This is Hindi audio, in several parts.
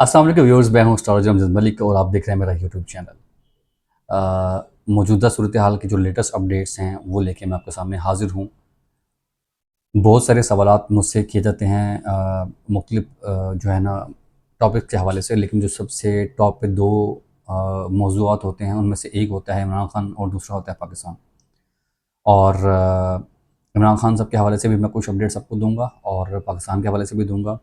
अस्सलाम वालेकुम व्यूअर्स, मैं हूँ एस्ट्रोलॉजर अमजद मलिक और आप देख रहे हैं मेरा यूट्यूब चैनल। मौजूदा सूरत हाल की जो लेटेस्ट अपडेट्स हैं वो लेके मैं आपके सामने हाजिर हूँ। बहुत सारे सवालात मुझसे किए जाते हैं मुख्तलिफ जो है ना टॉपिक के हवाले से, लेकिन जो सबसे टॉप पे दो मौज़ूआत होते हैं उनमें से एक होता है इमरान खान और दूसरा होता है पाकिस्तान। और इमरान खान साहब के हवाले से भी मैं कुछ अपडेट्स आपको दूंगा और पाकिस्तान के हवाले से भी दूंगा।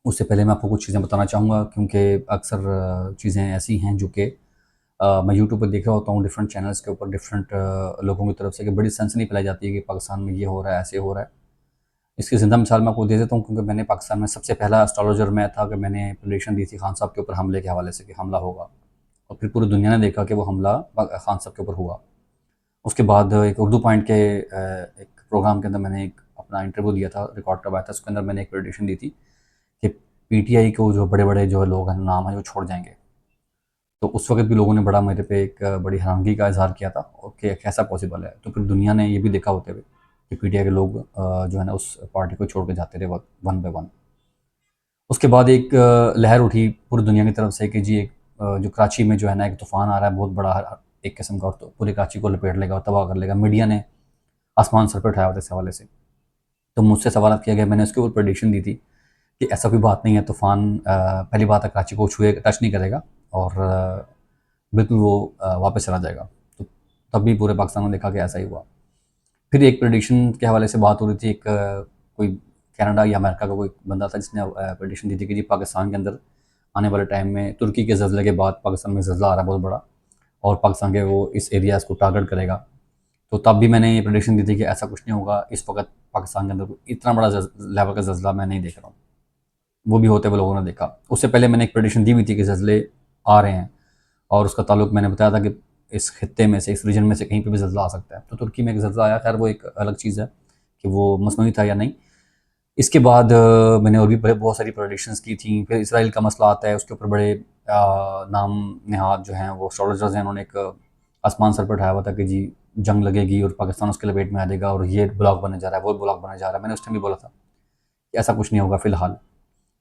उससे पहले मैं आपको कुछ चीज़ें बताना चाहूँगा, क्योंकि अक्सर चीज़ें ऐसी हैं जो कि मैं यूट्यूब पर देख रहा होता हूँ डिफरेंट चैनल्स के ऊपर डिफरेंट लोगों की तरफ से कि बड़ी सनसनी फैलाई जाती है कि पाकिस्तान में ये हो रहा है, ऐसे हो रहा है। इसकी ज़िंदा मिसाल मैं आपको दे देता हूँ, क्योंकि मैंने पाकिस्तान में सबसे पहला एस्ट्रोलॉजर मैं था कि मैंने प्रेडिक्शन दी थी खान साहब के ऊपर हमले के हवाले से कि हमला होगा, और फिर पूरी दुनिया ने देखा कि वो हमला खान साहब के ऊपर हुआ। उसके बाद एक उर्दू पॉइंट के एक प्रोग्राम के अंदर मैंने एक अपना इंटरव्यू दिया था, रिकॉर्ड करवाया था। उसके अंदर मैंने एक प्रेडिक्शन दी थी कि पीटीआई को जो बड़े-बड़े जो लोग हैं, नाम है, वो छोड़ जाएँगे। तो उस वक़्त भी लोगों ने बड़ा मेरे पे एक बड़ी हैरानगी का इज़हार किया था और कि कैसा पॉसिबल है। तो फिर दुनिया ने ये भी देखा होते हुए कि पीटीआई के लोग जो है ना उस पार्टी को छोड़ के जाते रहे वन बाय वन। उसके बाद एक लहर उठी पूरी दुनिया की तरफ से कि जी एक जो कराची में जो है ना एक तूफ़ान आ रहा है बहुत बड़ा, एक किस्म का, और तो पूरे कराची को लपेट लेगा और तबाह कर लेगा। मीडिया ने आसमान सर पे उठाया हुआ था इस हवाले से। तो मुझसे सवालात किया गया, मैंने उसके ऊपर प्रेडिक्शन दी थी कि ऐसा कोई बात नहीं है, तूफ़ान पहली बात है कराची को टच नहीं करेगा और बिल्कुल वो वापस चला जाएगा। तो तब भी पूरे पाकिस्तान ने देखा कि ऐसा ही हुआ। फिर एक प्रेडिक्शन के हवाले से बात हो रही थी, एक कोई कनाडा या अमेरिका का कोई बंदा था जिसने प्रेडिक्शन दी थी कि जी पाकिस्तान के अंदर आने वाले टाइम में तुर्की के ज़ल्ज़ले के बाद पाकिस्तान में ज़ल्ज़ला आ रहा है बहुत बड़ा, और पाकिस्तान के वो इस एरियाज़ को टारगेट करेगा। तो तब भी मैंने ये प्रेडिक्शन दी थी कि ऐसा कुछ नहीं होगा, इस वक़्त पाकिस्तान के अंदर कोई इतना बड़ा लेवल का ज़ल्ज़ला मैं नहीं देख रहा हूँ। वो भी होते हुए लोगों ने देखा। उससे पहले मैंने एक प्रेडिक्शन दी हुई थी कि ज़ल्ज़ले आ रहे हैं, और उसका ताल्लुक मैंने बताया था कि इस खित्ते में से, इस रीजन में से कहीं पे भी ज़ल्ज़ला आ सकता है। तो तुर्की में एक ज़ल्ज़ला आया, खैर वो एक अलग चीज़ है कि वो मसनूई था या नहीं। इसके बाद मैंने और भी बहुत सारी प्रेडिक्शंस की थी। फिर इसराइल का मसला आता है, उसके ऊपर बड़े नाम नहाद जो हैं वो एस्ट्रोलॉजर्स हैं, उन्होंने एक आसमान सर पर उठाया हुआ था कि जी जंग लगेगी और पाकिस्तान उसके लपेट में आ जाएगा और ये ब्लॉक बनने जा रहा है, वो ब्लॉक बनने जा रहा है। मैंने उस टाइम भी बोला था कि ऐसा कुछ नहीं होगा फ़िलहाल।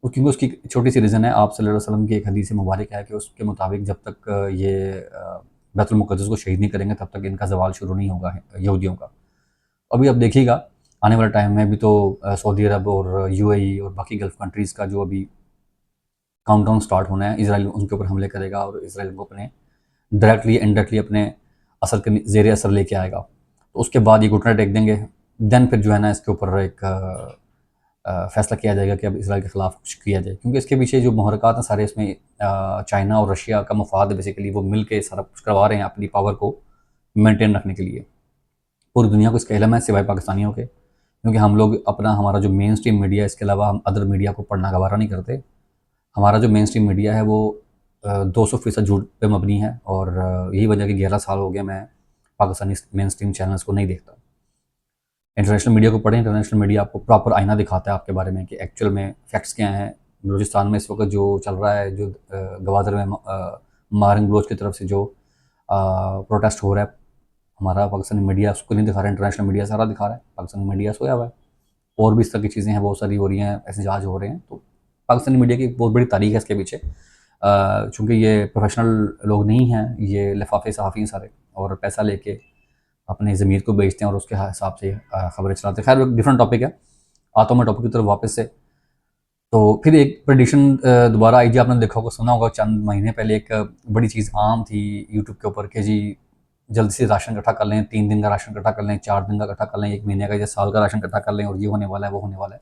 क्योंकि उसकी छोटी-सी रीज़न है, आप सल्लल्लाहु अलैहि वसल्लम की एक हदीस मुबारक है कि उसके मुताबिक जब तक ये बैतुल मुक़द्दस को शहीद नहीं करेंगे तब तक इनका ज़वाल शुरू नहीं होगा यहूदियों का। अभी आप देखिएगा आने वाले टाइम में भी तो सऊदी अरब और यूएई और बाकी गल्फ़ कंट्रीज़ का जो अभी काउंटडाउन स्टार्ट होना है, इज़राइल उनके ऊपर हमले करेगा और इज़राइल उनको अपने डायरेक्टली इनडायरेक्टली अपने असर के ज़ेरे असर लेके आएगा। तो उसके बाद ये घुटने टेक देंगे। देन फिर जो है ना इसके ऊपर एक फ़ैसला किया जाएगा कि अब इज़राइल के ख़िलाफ़ कुछ किया जाए, क्योंकि इसके पीछे जो मुहरक़ात हैं सारे इसमें चाइना और रशिया का मफ़ाद है बेसिकली। वो मिल के सारा कुछ करवा रहे हैं अपनी पावर को मेंटेन रखने के लिए। पूरी दुनिया को इसका इल्म है सिवाय पाकिस्तानियों के, क्योंकि हम लोग अपना हमारा जो मेन स्ट्रीम मीडिया है इसके अलावा हम अदर मीडिया को पढ़ना गवारा नहीं करते। हमारा जो मेन स्ट्रीम मीडिया है वो 200% झूठ पे मबनी है, और यही वजह है कि 11 साल हो गए मैं पाकिस्तानी मेन स्ट्रीम चैनल्स को नहीं देखता। इंटरनेशनल मीडिया को पढ़ें, इंटरनेशनल मीडिया आपको प्रॉपर आईना दिखाता है आपके बारे में कि एक्चुअल में फैक्ट्स क्या हैं। बलूचिस्तान में इस वक्त जो चल रहा है, जो गवादर में मारंग बलोच की तरफ से जो प्रोटेस्ट हो रहा है, हमारा पाकिस्तानी मीडिया उसको नहीं दिखा रहा है, इंटरनेशनल मीडिया सारा दिखा रहा है, पाकिस्तानी मीडिया सोया हुआ है। और भी इस तरह की चीज़ें हैं, बहुत सारी हो रही हैं, एहतजाज हो रहे हैं। तो पाकिस्तानी मीडिया की बहुत बड़ी तारीख है इसके पीछे। चूँकि ये प्रोफेशनल लोग नहीं हैं, ये लिफाफे सहाफ़ी हैं सारे, और पैसा लेके अपने ज़मीर को बेचते हैं और उसके हिसाब से खबरें चलाते हैं। खैर वो एक डिफरेंट टॉपिक है। आता हूँ मैं टॉपिक की तरफ वापस से। तो फिर एक प्रेडिक्शन दोबारा आई, जी आपने देखा होगा, सुना होगा, चंद महीने पहले एक बड़ी चीज़ आम थी यूट्यूब के ऊपर कि जी जल्दी से राशन इकट्ठा कर लें, 3 दिन का राशन इकट्ठा कर लें, 4 दिन का इकट्ठा कर लें, 1 महीने का या साल का राशन इकट्ठा कर लें, और ये होने वाला है, वो होने वाला है।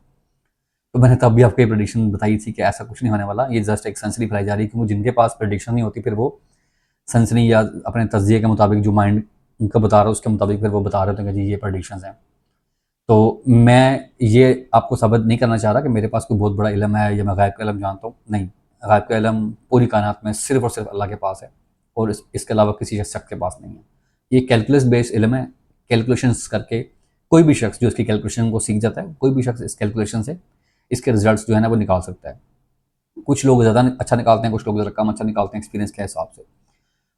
तो मैंने तब भी आपको ये प्रेडिक्शन बताई थी कि ऐसा कुछ नहीं होने वाला, ये जस्ट एक सनसनी फैलाई जा रही है, क्योंकि जिनके पास प्रेडिक्शन नहीं होती फिर वो सनसनी या अपने तज्ज़िये के मुताबिक जो माइंड उनका बता रहा है उसके मुताबिक फिर वो बता रहे होते हैं कि जी ये प्रेडिक्शंस हैं। तो मैं ये आपको साबित नहीं करना चाह रहा कि मेरे पास कोई बहुत बड़ा इल्म है या मैं गायब का इल्म जानता हूँ, नहीं। गायब का इल्म पूरी कायनात में सिर्फ़ और सिर्फ़ अल्लाह के पास है, और इसके अलावा किसी शख्स के पास नहीं है। ये कैलकुलस बेस्ड इल्म है। कैलकुलेशंस करके कोई भी शख्स जो इसकी कैलकुलेशन को सीख जाता है, कोई भी शख्स इस कैलकुलेशन से इसके रिज़ल्ट्स जो है ना वो निकाल सकता है। कुछ लोग ज़्यादा अच्छा निकालते हैं, कुछ लोग ज़रा कम अच्छा निकालते हैं एक्सपीरियंस के हिसाब से।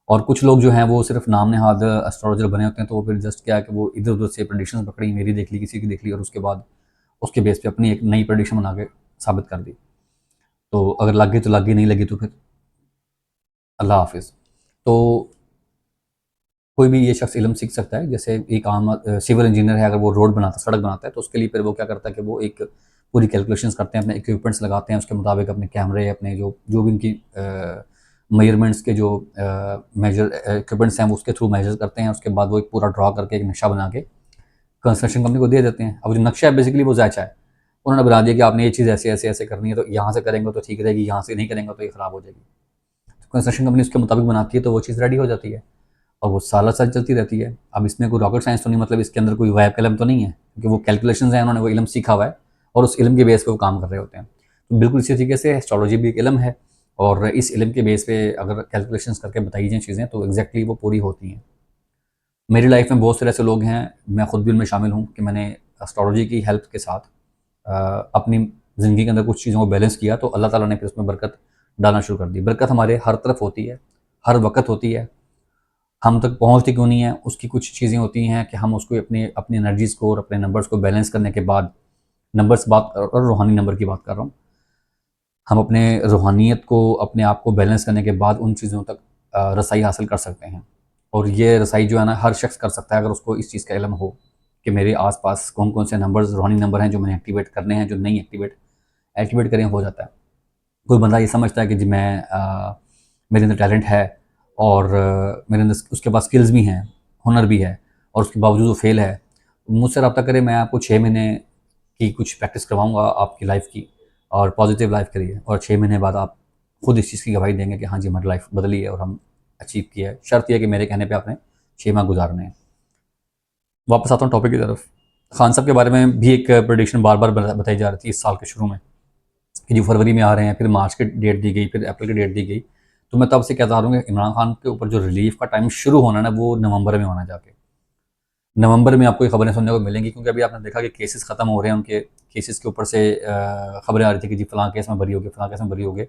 और कुछ लोग जो हैं वो सिर्फ नाम नहाद एस्ट्रोलॉजर बने होते हैं, तो वो फिर जस्ट क्या है कि वो इधर-उधर से प्रेडिक्शंस पकड़ी, मेरी देख ली, किसी की देख ली, और उसके बाद उसके बेस पे अपनी एक नई प्रेडिक्शन बना के साबित कर दी। तो अगर लग गई तो लग गई, नहीं लगी तो फिर अल्लाह हाफ़िज़। तो कोई भी ये शख़्स इल्म सीख सकता है। जैसे एक आम सिविल इंजीनियर है, अगर वो रोड बनाता है, सड़क बनाता है, तो उसके लिए फिर वो क्या करता है कि वो एक पूरी कैलकुलेशंस करते हैं, अपने इक्विपमेंट्स लगाते हैं, उसके मुताबिक अपने कैमरे, अपने जो जो भी उनकी मेजरमेंट्स के जो मेजर इक्विपमेंट्स हैं, वो उसके थ्रू मेजर करते हैं। उसके बाद वो एक पूरा ड्रा करके एक नक्शा बना के कंस्ट्रक्शन कंपनी को दे देते हैं। अब जो नक्शा है बेसिकली वो ज़ायचा है। उन्होंने बना दिया कि आपने ये चीज़ ऐसे, ऐसे, ऐसे करनी है, तो यहाँ से करेंगे तो ठीक रहेगी, यहाँ से नहीं करेंगे तो ये ख़राब हो जाएगी। तो कंस्ट्रक्शन कंपनी उसके मुताबिक बनाती है, तो वो चीज़ रेडी हो जाती है और वो सालों-साल चलती रहती है। अब इसमें कोई रॉकेट साइंस तो नहीं, मतलब इसके अंदर कोई गायब कलम तो नहीं है, क्योंकि वो कैलकुलेशंस हैं, उन्होंने वो इल्म सीखा हुआ है और उस इल्म के बेस पे वो काम कर रहे होते हैं। तो बिल्कुल इसी तरीके से एस्ट्रोलॉजी भी एक इल्म है और इस इल्म के बेस पे अगर कैलकुलेशंस करके बताई जाएँ चीज़ें, तो एग्ज़ैक्टली वो पूरी होती हैं। मेरी लाइफ में बहुत सारे ऐसे लोग हैं, मैं खुद भी उनमें शामिल हूँ, कि मैंने एस्ट्रोलॉजी की हेल्प के साथ अपनी ज़िंदगी के अंदर कुछ चीज़ों को बैलेंस किया, तो अल्लाह ताला ने फिर उसमें बरकत डालना शुरू कर दी। बरकत हमारे हर तरफ होती है, हर वक़्त होती है, हम तक पहुँचती क्यों नहीं है, उसकी कुछ चीज़ें होती हैं कि हम उसको अपनी अपनी एनर्जीज़ को और अपने नंबर्स को बैलेंस करने के बाद, नंबर्स बात और रूहानी नंबर की बात कर रहा हूँ। हम अपने रूहानियत को, अपने आप को बैलेंस करने के बाद उन चीज़ों तक रसाई हासिल कर सकते हैं। और ये रसाई जो है ना, हर शख़्स कर सकता है, अगर उसको इस चीज़ का इल्म हो कि मेरे आस-पास कौन-कौन से नंबर्स, रूहानी नंबर हैं जो मैंने एक्टिवेट करने हैं, जो नहीं एक्टिवेट एक्टिवेट करें हो जाता है। कोई बंदा ये समझता है कि जी मैं मेरे अंदर टैलेंट है और मेरे अंदर उसके पास स्किल्स भी हैं, हुनर भी है, और उसके बावजूद वो फेल है। मुझसे रब्ता करे, मैं आपको 6 महीने की कुछ प्रैक्टिस करवाऊँगा आपकी लाइफ़ की, और पॉज़िटिव लाइफ़ के लिए, और 6 महीने बाद आप खुद इस चीज़ की गवाही देंगे कि हाँ जी, हमारी लाइफ़ बदली है और हम अचीव किया है। शर्त ये है कि मेरे कहने पे आपने 6 माह गुज़ारने हैं। वापस आता हूँ टॉपिक की तरफ। खान साहब के बारे में भी एक प्रेडिक्शन बार-बार बताई जा रही थी इस साल के शुरू में, कि जो फरवरी में आ रहे हैं, फिर मार्च की डेट दी गई, फिर अप्रैल की डेट दी गई। तो मैं तब से कहता आ रहा हूँ कि इमरान खान के ऊपर जो रिलीफ़ का टाइम शुरू होना है ना, वो नवंबर में होना जाके। नवंबर में आपको ये खबरें सुनने को मिलेंगी, क्योंकि अभी आपने देखा कि केसेस ख़त्म हो रहे हैं, उनके केसेस के ऊपर से खबरें आ रही थी कि जी फलाँ केस में बरी हो गए, फलाँ केस में बरी हो गए,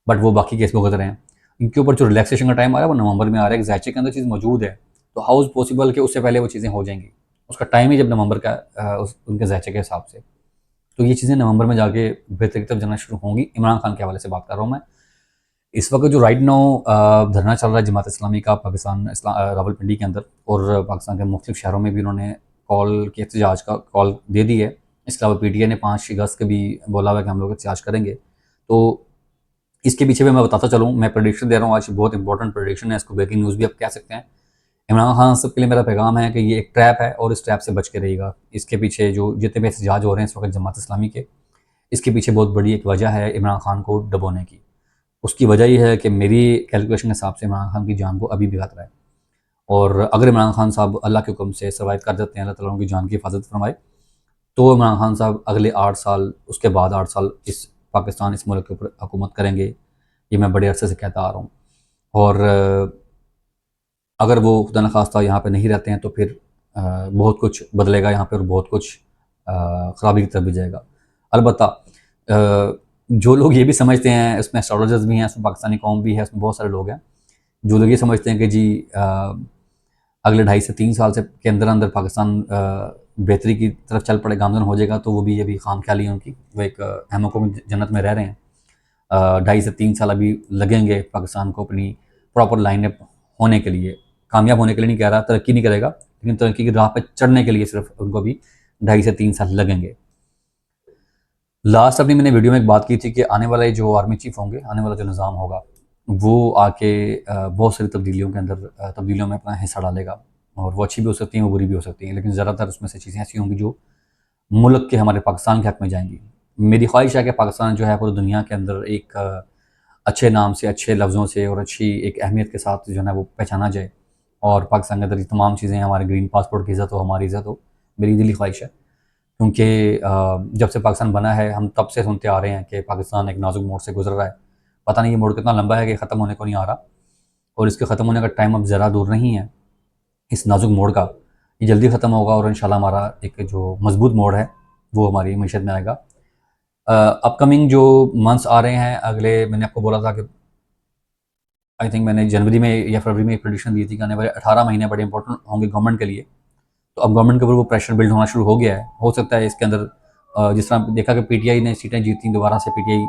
बट वो बाकी केस भुगत रहे हैं। इनके ऊपर जो रिलैक्सेशन का टाइम आ रहा है, वो नवंबर में आ रहा है। ज़ायचे के अंदर चीज़ मौजूद है, तो हाउ इज़ पॉसिबल कि उससे पहले वो चीज़ें हो जाएँगी? उसका टाइम ही जब नवंबर का उनके ज़ायचे के हिसाब से। तो ये चीज़ें नवंबर में जाके बेहतरी की तरफ जाना शुरू होंगी। इमरान खान के हवाले से बात कर रहा हूँ मैं। इस वक़्त जो राइट नाउ धरना चल रहा है जमात इस्लामी का पाकिस्तान रावलपिंडी के अंदर, और पाकिस्तान के मुख्तलिफ़ शहरों में भी उन्होंने कॉल की, एहतजाज का कॉल दे दी है। इसके अलावा पीटीआई ने 5 अगस्त को भी बोला हुआ है कि हम लोग एहतजाज करेंगे। तो इसके पीछे भी मैं बताता चलूँ, मैं प्रेडिक्शन दे रहा हूँ आज, बहुत इंपॉर्टेंट प्रेडिक्शन है, इसको ब्रेकिंग न्यूज़ भी आप कह सकते हैं। इमरान खान साहब के लिए मेरा पैगाम है कि ये एक ट्रैप है और इस ट्रैप से बच के रहिएगा। इसके पीछे जो जितने भी एहतजाज हो रहे हैं इस वक़्त जमात इस्लामी के, इसके पीछे बहुत बड़ी एक वजह है इमरान खान को दबोने की। उसकी वजह ये है कि मेरी कैलकुलेशन के हिसाब से इमरान खान की जान को अभी भी खतरा है, और अगर इमरान खान साहब अल्लाह के हुक्म से सर्वाइव कर जाते हैं, अल्लाह ताला उनकी जान की हिफाजत फरमाए, तो इमरान खान साहब अगले 8 साल, उसके बाद 8 साल इस पाकिस्तान, इस मुल्क के ऊपर हुकूमत करेंगे। ये मैं बड़े अरसे से कहता आ रहा हूँ। और अगर वो खुदा न खास्ता यहाँ पे नहीं रहते हैं, तो फिर बहुत कुछ बदलेगा यहाँ पे, और बहुत कुछ ख़राबी की तरफ भी जाएगा। अलबत्ता जो लोग ये भी समझते हैं, इसमें एस्ट्रोलॉजर्स भी हैं, इसमें पाकिस्तानी कौम भी है, इसमें बहुत सारे लोग हैं, जो लोग ये समझते हैं कि जी अगले 2.5 से 3 साल से के अंदर पाकिस्तान बेहतरी की तरफ चल पड़े, गामज़न हो जाएगा, तो वो भी ये भी खामख्याली है उनकी। वो एक अहमकों की जन्नत में रह रहे हैं। 2.5 से 3 साल अभी लगेंगे पाकिस्तान को अपनी प्रॉपर लाइनअप होने के लिए। कामयाब होने के लिए नहीं कह रहा, तरक्की नहीं करेगा, लेकिन तरक्की की राह पे चढ़ने के लिए सिर्फ उनको भी 2.5 से 3 साल लगेंगे। लास्ट अपनी मैंने वीडियो में एक बात की थी कि आने वाले जो आर्मी चीफ होंगे, आने वाला जो निज़ाम होगा, वो आके बहुत सारी तब्दीलियों के अंदर तब्दीलियों में अपना हिस्सा डालेगा, और वो अच्छी भी हो सकती हैं, वो बुरी भी हो सकती हैं, लेकिन ज़्यादातर उसमें से चीज़ें ऐसी होंगी जो मुल्क के, हमारे पाकिस्तान के हक़ में जाएँगी। मेरी ख्वाहिश है कि पाकिस्तान जो है पूरी दुनिया के अंदर एक अच्छे नाम से, अच्छे लफ्ज़ों से और अच्छी एक अहमियत के साथ जो है ना वो पहचाना जाए, और पाकिस्तान के अंदर ये तमाम चीज़ें, हमारे ग्रीन पासपोर्ट की इज़्ज़त हो, हमारी इज़्ज़त हो, मेरी दिली ख्वाहिश है। क्योंकि जब से पाकिस्तान बना है, हम तब से सुनते आ रहे हैं कि पाकिस्तान एक नाज़ुक मोड़ से गुज़र रहा है। पता नहीं ये मोड़ कितना लंबा है कि ख़त्म होने को नहीं आ रहा, और इसके ख़त्म होने का टाइम अब ज़रा दूर नहीं है, इस नाज़ुक मोड़ का। ये जल्दी ख़त्म होगा, और इंशाल्लाह हमारा एक जो मज़बूत मोड़ है, वो हमारी मईशत में आएगा। अपकमिंग जो मंथ्स आ रहे हैं अगले, मैंने आपको बोला था कि आई थिंक मैंने जनवरी में या फरवरी में एक प्रेडिक्शन दी थी कि आने वाले 18 महीने बड़े इंपॉर्टेंट होंगे गवर्नमेंट के लिए। तो अब गवर्नमेंट के ऊपर वो प्रेशर बिल्ड होना शुरू हो गया है। हो सकता है इसके अंदर जिस तरह देखा कि पीटीआई ने सीटें जीती, दोबारा से पीटीआई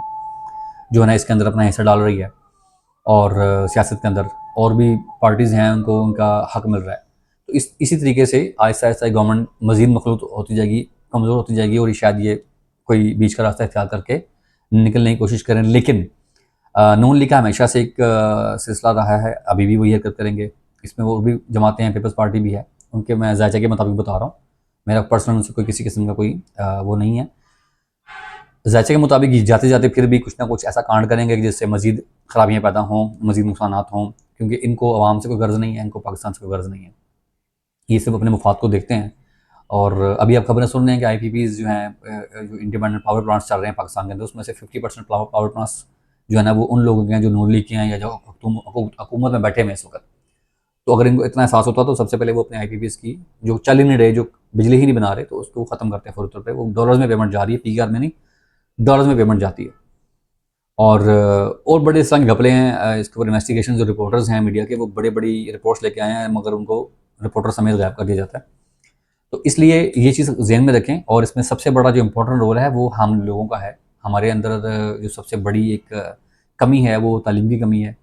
जो है ना इसके अंदर अपना हिस्सा डाल रही है, और सियासत के अंदर और भी पार्टीज़ हैं उनको उनका हक मिल रहा है। तो इसी तरीके से आहिस्ता आहिस्ता गवर्नमेंट मज़ीद मखलूत होती जाएगी, कमज़ोर होती जाएगी, और शायद ये कोई बीच का रास्ता इख्तियार करके निकलने की कोशिश करें। लेकिन नून लीग का हमेशा से एक सिलसिला रहा है, अभी भी वही हरकत करेंगे। इसमें वो भी जमातें हैं, पीपल्स पार्टी भी है, उनके मैं जायज़े के मुताबिक बता रहा हूँ। मेरा पर्सनल उनसे कोई किसी किस्म का कोई वो नहीं है। जायज़े के मुताबिक जाते जाते फिर भी कुछ ना कुछ ऐसा कांड करेंगे कि जिससे मज़ीद ख़राबियाँ पैदा हों, मज़ीद नुकसानात हों, क्योंकि इनको आवाम से कोई गर्ज़ नहीं है, इनको पाकिस्तान से कोई गर्ज़ नहीं है। ये सिर्फ़ अपने मफाद को देखते हैं। और अभी आप खबरें सुन रहे हैं कि आईपीपीज़ जो हैं, जो इंडिपेंडेंट पावर प्लांट्स चल रहे हैं पाकिस्तान के अंदर, उसमें से 50% पावर प्लांट्स जो है ना वो उन लोगों के हैं जो नून लीग के हैं या जो हुकूमत में बैठे हुए हैं इस वक्त। तो अगर इनको इतना एहसास होता तो सबसे पहले वो अपने आईपीपीज़ की जो चल ही नहीं रहे, जो बिजली ही नहीं बना रहे, तो उसको ख़त्म करते हैं फौरी तौर पर। वो डॉलर्स में पेमेंट जा रही है, पीआर में नहीं, डॉलर्स में पेमेंट जाती है। और बड़े इस तरह के घपले हैं, इसके ऊपर इन्वेस्टिगेशन जो रिपोर्टर्स हैं मीडिया के, वो बड़ी बड़ी रिपोर्ट्स लेके आए हैं, मगर उनको रिपोर्टर समेत गायब कर दिया जाता है। तो इसलिए ये चीज़ ज़हन में रखें। और इसमें सबसे बड़ा जो इम्पोर्टेंट रोल है वो हम लोगों का है। हमारे अंदर जो सबसे बड़ी एक कमी है वो तालीम की कमी है।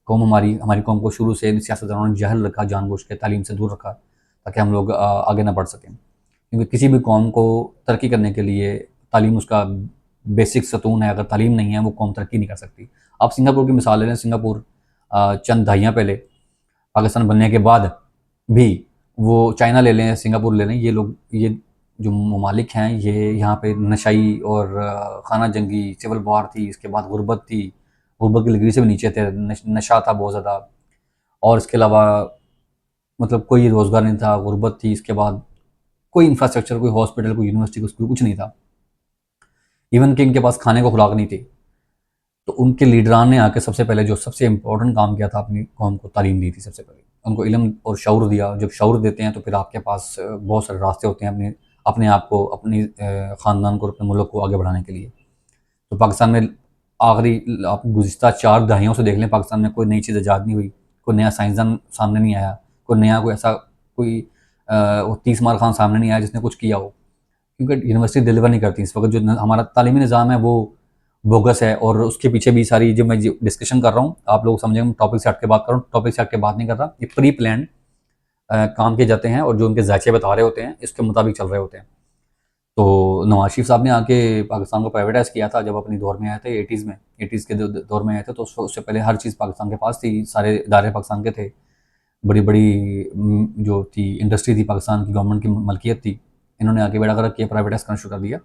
हमारी कौम को शुरू से सियासतदानों ने जहल रखा, जानबूझ के तालीम से दूर रखा, ताकि हम लोग आगे ना बढ़ सकें। क्योंकि किसी भी कौम को तरक्की करने के लिए तालीम उसका बेसिक सतून है। अगर तालीम नहीं है वो कौम तरक्की नहीं कर सकती। आप सिंगापुर की मिसाल ले लें। सिंगापुर चंद दहाइयाँ पहले पाकिस्तान बनने के बाद भी, वो चाइना ले लें, सिंगापुर ले लें, ये जो ममालिक हैं, ये यहाँ पे नशाई और खाना जंगी सिविल वार थी, इसके बाद गुर्बत थी, गुर्बत की लकीर से भी नीचे थे, नशा था बहुत ज़्यादा, और इसके अलावा मतलब कोई रोज़गार नहीं था, गुर्बत थी, इसके बाद कोई इंफ्रास्ट्रक्चर, कोई हॉस्पिटल, कोई यूनिवर्सिटी, कुछ नहीं था। इवन कि इनके पास खाने को खुराक नहीं थी। तो उनके लीडरान ने आके सबसे पहले जो सबसे इम्पोर्टेंट काम किया था, अपनी कौम को तालीम दी थी सबसे पहले। उनको इल्म और शऊर दिया। जब शऊर देते हैं तो फिर आपके पास बहुत सारे रास्ते होते हैं अपने आप को, अपनी ख़ानदान को, अपने मुल्क को आगे बढ़ाने के लिए। तो पाकिस्तान में आप गुज़िश्ता 4 दहाइयों से देख लें, पाकिस्तान में कोई नई चीज़ ईजाद नहीं हुई, कोई नया साइंसदान सामने नहीं आया, कोई 30 मार खान सामने नहीं आया जिसने कुछ किया हो। क्योंकि यूनिवर्सिटी डिलीवर नहीं करती इस वक्त। जो हमारा तालीमी निज़ाम है वो बोगस है, और उसके पीछे भी सारी जो मैं डिस्कशन कर रहा हूँ, आप लोग समझेंगे टॉपिक से हट के बात कर रहा हूँ, टॉपिक से हट के बात नहीं कर रहा। ये प्री प्लान काम किए जाते हैं, और जो उनके जायचे बता रहे होते हैं इसके मुताबिक चल रहे होते हैं। तो नवाज शरीफ साहब ने आके पाकिस्तान को प्राइवेटाइज़ किया था जब अपनी दौर में आए थे, 80s के दौर में आए थे। तो उससे पहले हर चीज़ पाकिस्तान के पास थी, सारे इदारे पाकिस्तान के थे, बड़ी बड़ी जो थी इंडस्ट्री थी पाकिस्तान की गवर्नमेंट की मलकियत थी। इन्होंने आके बेड़ा गर्क किया, प्राइवेटाइज़ करना शुरू कर दिया।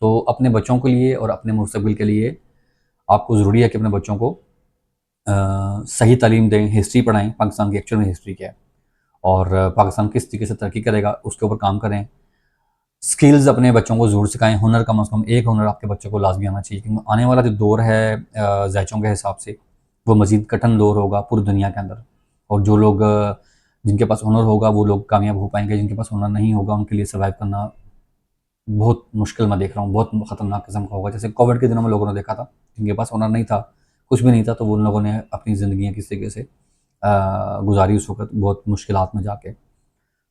तो अपने बच्चों के लिए और अपने मुस्तकबिल के लिए आपको ज़रूरी है कि अपने बच्चों को सही तालीम दें, हिस्ट्री पढ़ाएं, पाकिस्तान की एक्चुअल में हिस्ट्री क्या है, और पाकिस्तान किस तरीके से तरक्की करेगा उसके ऊपर काम करें। स्किल्स अपने बच्चों को ज़रूर सिखाएं। हुनर कम से कम एक हुनर आपके बच्चों को लाजमी आना चाहिए, क्योंकि आने वाला जो दौर है ज़ायचों के हिसाब से वो मज़ीद कठिन दौर होगा पूरी दुनिया के अंदर। और जो लोग जिनके पास हुनर होगा वो लोग कामयाब हो पाएंगे, जिनके पास हुनर नहीं होगा उनके लिए सर्वाइव करना बहुत मुश्किल मैं देख रहा हूँ, बहुत ख़तरनाक किस्म का होगा। जैसे कोविड के दिनों में लोगों ने देखा था, जिनके पास हुनर नहीं था, कुछ भी नहीं था, तो वो उन लोगों ने अपनी ज़िंदगियाँ किस तरीके से गुजारी उस वक़्त बहुत मुश्किलात में जाके।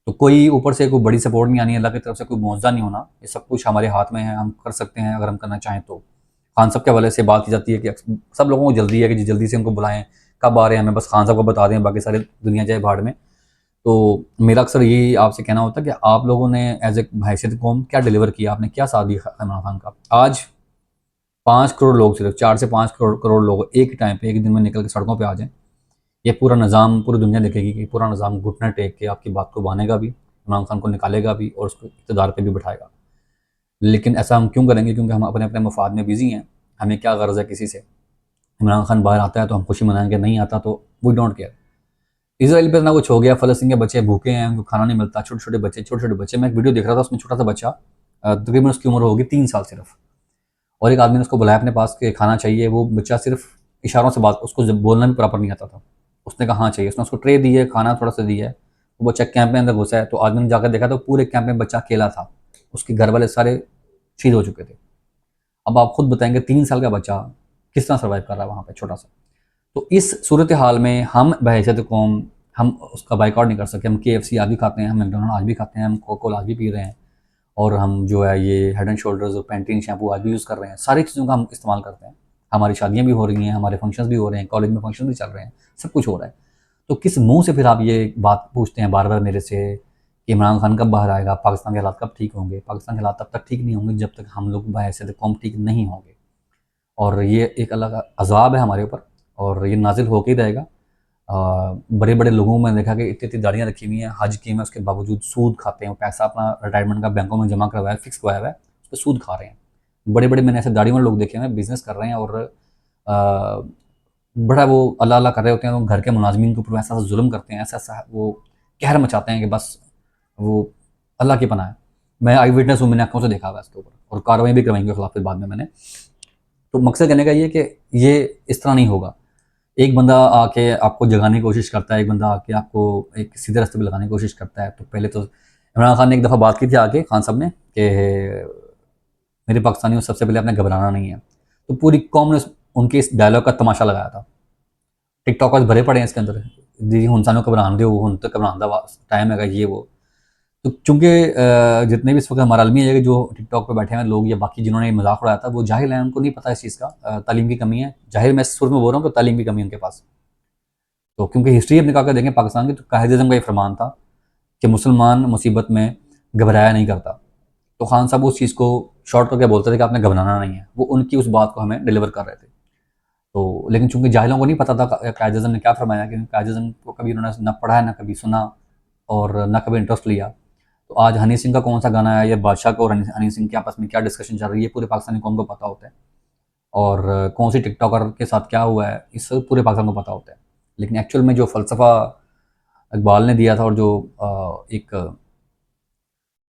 तो कोई ऊपर से कोई बड़ी सपोर्ट नहीं आनी, अल्लाह की तरफ से कोई मुआवज़ा नहीं होना। ये सब कुछ हमारे हाथ में है, हम कर सकते हैं अगर हम करना चाहें तो। खान साहब के हवाले से बात की जाती है कि सब लोगों को जल्दी है कि जल्दी से उनको बुलाएँ, कब आ रहे हैं हमें बस खान साहब को बता दें, बाकी सारी दुनिया जाए भाड़ में। तो मेरा अक्सर यही आपसे कहना होता है कि आप लोगों ने एज़ ए हैसियत कौम क्या डिलीवर किया, आपने क्या साथ दिया इमरान खान का। आज 5 करोड़ लोग, सिर्फ 4 से 5 करोड़ लोग एक टाइम पे, एक दिन में निकल के सड़कों पे आ जाएँ, ये पूरा निज़ाम, पूरी दुनिया देखेगी कि पूरा निज़ाम घुटने टेक के आपकी बात को मानेगा भी, इमरान खान को निकालेगा भी, और उसको इक़्तिदार पे भी बिठाएगा। लेकिन ऐसा हम क्यों करेंगे? क्योंकि हम अपने-अपने मफ़ाद में बिज़ी हैं। हमें क्या ग़र्ज़ है किसी से? इमरान खान बाहर आता है तो हम खुशी मनाएँगे, नहीं आता तो वी डोंट केयर। इज़राइल पे इतना कुछ हो गया, फ़लस्तीन के बच्चे भूखे हैं, उनको खाना नहीं मिलता, छोटे-छोटे बच्चे। मैं एक वीडियो देख रहा था, उसमें छोटा-सा बच्चा, तकरीबन उसकी उम्र होगी 3 साल सिर्फ, और एक आदमी ने उसको बुलाया अपने पास कि खाना चाहिए। वो बच्चा सिर्फ इशारों से बात, उसको जब बोलना भी प्रॉपर नहीं आता था। उसने कहा हाँ चाहिए, उसने उसको ट्रे दी है, खाना थोड़ा-सा दिया है। वो बच्चा कैंप में अंदर घुसा है, तो आदमी ने जाकर देखा तो पूरे कैंप में बच्चा अकेला था। उसके घर वाले सारे शहीद हो चुके थे। अब आप खुद बताएँगे 3 साल का बच्चा किस तरह सर्वाइव कर रहा है वहाँ पे छोटा-सा। तो इस सूरत हाल में हम बहैसियत कौम, हम उसका बाइकआउट नहीं कर सकते। हम KFC आज भी खाते हैं, हम मैकडॉनल्ड आज भी खाते हैं, हम कोका-कोला आज भी पी रहे हैं, और हम जो है ये हेड एंड शोल्डर्स और पैंटीन शैम्पू आज भी यूज़ कर रहे हैं। सारी चीज़ों का हम इस्तेमाल करते हैं। हमारी शादियाँ भी हो रही हैं, हमारे फंक्शंस भी हो रहे हैं, कॉलेज में फंक्शन भी चल रहे हैं, सब कुछ हो रहा है। तो किस मुँह से फिर आप ये बात पूछते हैं बार-बार मेरे से कि इमरान खान कब बाहर आएगा, पाकिस्तान के हालात कब ठीक होंगे? पाकिस्तान के हालात तब तक ठीक नहीं होंगे जब तक हम लोग बहैसियत कौम ठीक नहीं होंगे। और ये एक अलग अज़ाब है हमारे ऊपर और ये नाज़िल होके ही रहेगा। बड़े-बड़े लोगों में देखा कि इतनी-इतनी दाढ़ियाँ रखी हुई हैं, हज किए हुए हैं, उसके बावजूद सूद खाते हैं, वो पैसा अपना रिटायरमेंट का बैंकों में जमा करवाया है, फिक्स करवाया हुआ है, उस पे सूद खा रहे हैं। बड़े-बड़े मैंने ऐसे दाढ़ी वाले लोग देखे हैं, बिज़नेस कर रहे हैं और बड़ा वो अल्लाह-अल्लाह कर रहे होते हैं, तो घर के मुलाज़िमीन के ऊपर ऐसा-ऐसा ज़ुल्म करते हैं, ऐसा-ऐसा वो कहर मचाते हैं कि बस वो अल्लाह की पनाह है। मैं आई विटनेस हूँ, मैंने आँखों से देखा हुआ है इसके ऊपर और कार्रवाई भी करवाई उनके खिलाफ फिर बाद में मैंने। तो मकसद कहने का ये है कि ये इस तरह नहीं होगा। एक बंदा आके आपको जगाने की कोशिश करता है, एक बंदा आके आपको एक सीधे रास्ते पे लगाने की कोशिश करता है। तो पहले तो इमरान खान ने एक दफ़ा बात की थी आके, खान साहब ने, कि मेरे पाकिस्तानियों सबसे पहले आपने घबराना नहीं है। तो पूरी कौम ने उनके इस डायलॉग का तमाशा लगाया था। टिकटॉकर्स भरे पड़े हैं इसके अंदर, जी हुण सानू घबरान दो, हुण तो घबरान दा टाइम है, ये वो। तो चूँकि जितने भी इस वक्त हमारा आलमी है कि जो टिकटॉक पे बैठे हैं लोग या बाकी जिन्होंने मजाक उड़ाया था, वो जाहिल हैं, उनको नहीं पता इस चीज़ का, तालीम की कमी है। जाहिर मैं इस सुर में बोल रहा हूँ कि तालीम की कमी है उनके पास। तो क्योंकि हिस्ट्री अब निकाल कर देखें पाकिस्तान की, तो कायद-ए-आज़म का ये फरमान था कि मुसलमान मुसीबत में घबराया नहीं करता। तो खान साहब उस चीज़ को शॉर्ट करके बोलते थे कि आपने घबराना नहीं है। वो उनकी उस बात को हमें डिलीवर कर रहे थे। तो लेकिन चूँकि जाहिलों को नहीं पता था कायद-ए-आज़म ने क्या फरमाया, कि कायद-ए-आज़म को कभी उन्होंने ना पढ़ा है, ना कभी सुना और ना कभी इंटरेस्ट लिया। तो आज हनी सिंह का कौन-सा गाना है या बादशाह को और हनी सिंह के आपस में क्या डिस्कशन चल रही है, पूरे पाकिस्तानी कौम को पता होता है। और कौन-सी टिकटॉकर के साथ क्या हुआ है, इस सब पूरे पाकिस्तान को पता होता है। लेकिन एक्चुअल में जो फ़लसफ़ा इकबाल ने दिया था और जो एक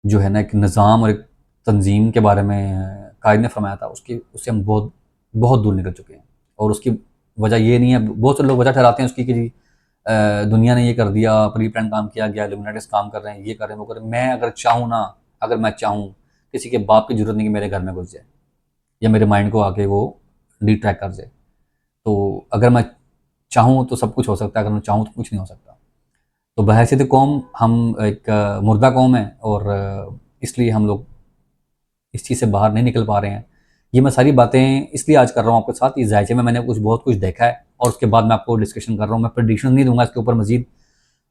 जो है ना एक निज़ाम और एक तंज़ीम के बारे में कायद ने फरमाया था, उसकी उससे हम बहुत बहुत दूर निकल चुके हैं। और उसकी वजह ये नहीं है, बहुत से लोग वजह ठहराते हैं उसकी कि जी दुनिया ने ये कर दिया, प्री प्लान काम किया गया, इल्यूमिनाटीज़ काम कर रहे हैं, ये कर रहे हैं, वो कर रहे हैं। मैं अगर चाहूँ ना, अगर मैं चाहूँ, किसी के बाप की ज़रूरत नहीं कि मेरे घर में घुस जाए या मेरे माइंड को आके वो डिट्रैक्ट कर जाए। तो अगर मैं चाहूँ तो सब कुछ हो सकता है, अगर मैं चाहूँ तो कुछ नहीं हो सकता। तो बहैसियत कौम हम एक मुर्दा कौम है और इसलिए हम लोग इस चीज़ से बाहर नहीं निकल पा रहे हैं। ये मैं सारी बातें इसलिए आज कर रहा हूँ आपके साथ, इस जायचे में मैंने बहुत कुछ देखा है और उसके बाद मैं आपको डिस्कशन कर रहा हूँ। मैं प्रेडिक्शन नहीं दूँगा इसके ऊपर मज़ीद,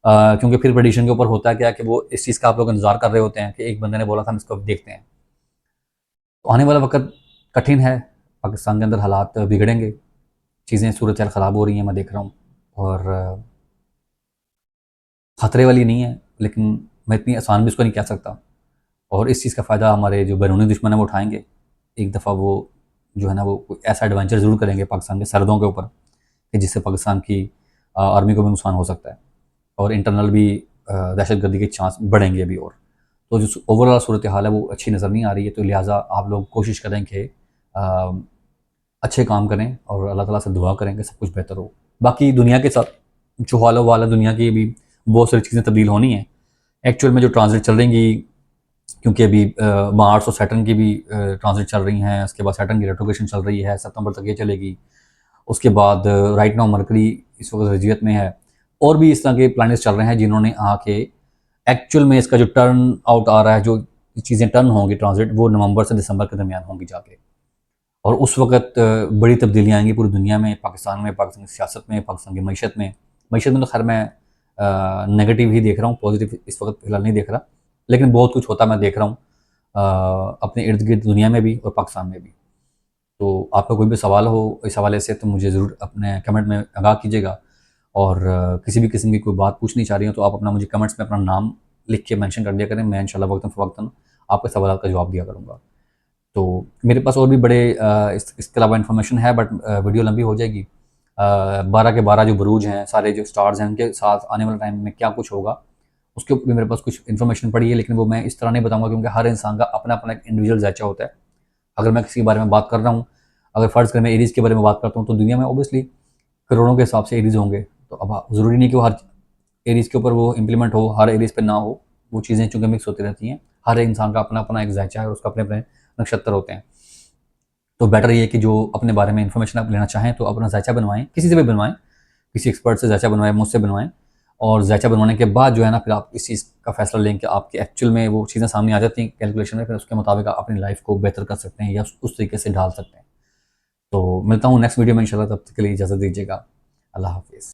क्योंकि फिर प्रेडिक्शन के ऊपर होता है क्या कि वो इस चीज़ का आप लोग इंतज़ार कर रहे होते हैं कि एक बंदे ने बोला था, हम इसको अब देखते हैं। तो आने वाला वक़्त कठिन है, पाकिस्तान के अंदर हालात बिगड़ेंगे, चीज़ें सूरत-ए-हाल ख़राब हो रही हैं, मैं देख रहा हूँ और ख़तरे वाली नहीं है, लेकिन मैं इतनी आसान भी इसको नहीं कह सकता। और इस चीज़ का फ़ायदा हमारे जो बैरूनी दुश्मन है वो उठाएँगे। एक दफ़ा वो जो है ना वो कोई ऐसा एडवेंचर ज़रूर करेंगे पाकिस्तान के सरहदों के ऊपर कि जिससे पाकिस्तान की आर्मी को भी नुकसान हो सकता है और इंटरनल भी दहशतगर्दी के चांस बढ़ेंगे अभी और। तो जो ओवरऑल सूरत हाल है वो अच्छी नज़र नहीं आ रही है, तो लिहाजा आप लोग कोशिश करें कि अच्छे काम करें और अल्लाह ताला से दुआ करें कि सब कुछ बेहतर हो। बाकी दुनिया के साथ जो हाल है दुनिया की भी बहुत सारी चीज़ें तब्दील होनी हैं। एक्चुअल में जो ट्रांज़िट चल रही, क्योंकि अभी मार्स और सैटर्न की भी ट्रांज़िट चल रही हैं, उसके बाद सैटर्न की रेट्रोग्रेशन चल रही है, सितंबर तक ये चलेगी। उसके बाद राइट नाउ मरकरी इस वक्त रजियत में है और भी इस तरह के प्लैनेट्स चल रहे हैं जिन्होंने आके एक्चुअल में इसका जो टर्न आउट आ रहा है, जो चीज़ें टर्न होंगी ट्रांज़िट, वो नवंबर से दिसंबर के दरमियान होंगी जाके। और उस वक़्त बड़ी तब्दीलियाँ आएँगी पूरी दुनिया में, पाकिस्तान में, पाकिस्तान की सियासत में, पाकिस्तान की मईशत में। मईशत में तो ख़ैर मैं नेगेटिव ही देख रहा हूँ, पॉज़िटिव इस वक़्त फ़िलहाल नहीं देख रहा। लेकिन बहुत कुछ होता मैं देख रहा हूँ, अपने इर्द-गिर्द दुनिया में भी और पाकिस्तान में भी। तो आपका कोई भी सवाल हो इस हवाले से तो मुझे ज़रूर अपने कमेंट में आगाह कीजिएगा और किसी भी किस्म की कोई बात पूछनी चाह रही हो तो आप अपना मुझे कमेंट्स में अपना नाम लिख के मेंशन कर दिया करें। मैं इंशाल्लाह वक्तन-फ़वक्तन आपके सवालात का जवाब दिया करूँगा। तो मेरे पास और भी बड़े इसके अलावा इन्फॉर्मेशन है, बट वीडियो लंबी हो जाएगी। 12 के 12 जो बुरूज हैं, सारे जो स्टार्स हैं, उनके साथ आने वाले टाइम में क्या कुछ होगा, उसके ऊपर भी मेरे पास कुछ इन्फॉर्मेशन पड़ी है, लेकिन वो मैं इस तरह नहीं बताऊँगा क्योंकि हर इंसान का अपना-अपना एक इंडिविजुअल ज़ायचा होता है। अगर मैं किसी के बारे में बात कर रहा हूँ, अगर फ़र्ज़ करें मैं एरीज़ के बारे में बात करता हूँ, तो दुनिया में ऑब्वियसली करोड़ों के हिसाब से एरीज़ होंगे। तो अब ज़रूरी नहीं कि वो हर एरीज़ के ऊपर वो इम्प्लीमेंट हो, हर एरीज़ पे ना हो। वो चीज़ें चूँकि मिक्स होती रहती हैं। हर एक इंसान का अपना-अपना एक ज़ायचा है और उसका अपने-अपने नक्षत्र होते हैं। तो बेटर ये है कि जो अपने बारे में इन्फॉर्मेशन आप लेना चाहें तो अपना ज़ायचा बनवाएँ, किसी से भी बनवाएँ, किसी एक्सपर्ट से ज़ायचा बनवाएँ, मुझसे बनवाएँ और ज़ायचा बनवाने के बाद जो है ना फिर आप इस चीज़ का फ़ैसला लें कि आपके एक्चुअल में वो चीज़ें सामने आ जाती हैं कैलकुलेशन में, फिर उसके मुताबिक आप अपनी लाइफ़ को बेहतर कर सकते हैं या उस तरीके से ढाल सकते हैं। तो मिलता हूँ नेक्स्ट वीडियो में इंशाल्लाह, तब तक के लिए इजाज़त दीजिएगा। अल्लाह हाफ़िज़।